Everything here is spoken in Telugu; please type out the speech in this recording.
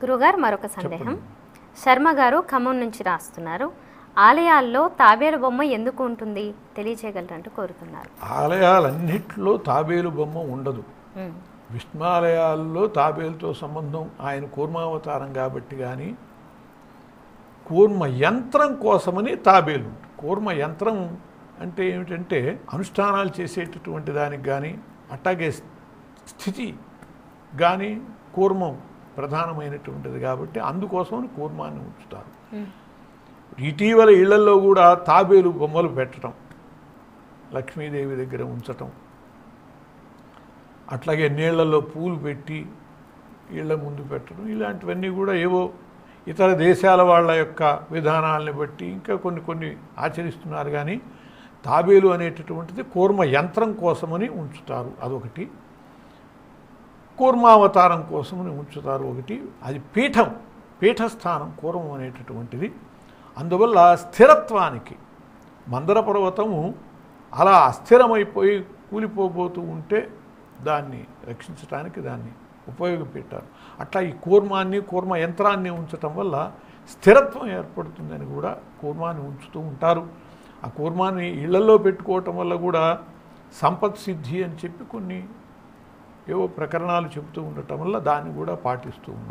గురుగారు మరొక సందేహం. శర్మ గారు ఖమ్మం నుంచి రాస్తున్నారు. ఆలయాల్లో తాబేలు బొమ్మ ఎందుకు ఉంటుంది తెలియచేయగలరంటూ కోరుతున్నారు. ఆలయాలన్నింటిలో తాబేలు బొమ్మ ఉండదు. విష్ణుఆలయాల్లో తాబేలుతో సంబంధం ఆయన కూర్మావతారం కాబట్టి కానీ కూర్మ యంత్రం కోసమని తాబేలు. కూర్మ యంత్రం అంటే ఏమిటంటే అనుష్ఠానాలు చేసేటటువంటి దానికి కానీ అట్టాగే స్థితి కానీ కూర్మం ప్రధానమైనటువంటిది కాబట్టి అందుకోసమని కూర్మాన్ని ఉంచుతారు. ఇటీవల ఇళ్లలో కూడా తాబేలు బొమ్మలు పెట్టడం, లక్ష్మీదేవి దగ్గర ఉంచటం, అట్లాగే నీళ్లలో పూలు పెట్టి ఇళ్ల ముందు పెట్టడం, ఇలాంటివన్నీ కూడా ఏవో ఇతర దేశాల వాళ్ళ యొక్క విధానాలని బట్టి ఇంకా కొన్ని ఆచరిస్తున్నారు. కానీ తాబేలు అనేటటువంటిది కూర్మ యంత్రం కోసమని ఉంచుతారు, అదొకటి. కూర్మావతారం కోసమని ఉంచుతారు ఒకటి. అది పీఠస్థానం కూర్మం అనేటటువంటిది. అందువల్ల స్థిరత్వానికి మందర పర్వతము అలా అస్థిరమైపోయి కూలిపోబోతూ ఉంటే దాన్ని రక్షించడానికి దాన్ని ఉపయోగపెట్టారు. అట్లా ఈ కూర్మ యంత్రాన్ని ఉంచటం వల్ల స్థిరత్వం ఏర్పడుతుందని కూడా కూర్మాన్ని ఉంచుతూ ఉంటారు. ఆ కూర్మాన్ని ఇళ్లలో పెట్టుకోవటం వల్ల కూడా సంపత్ సిద్ధి అని చెప్పి కొన్ని ఏవో ప్రకరణాలు చెబుతూ ఉండటం వల్ల దాన్ని కూడా పాటిస్తూ ఉన్నారు.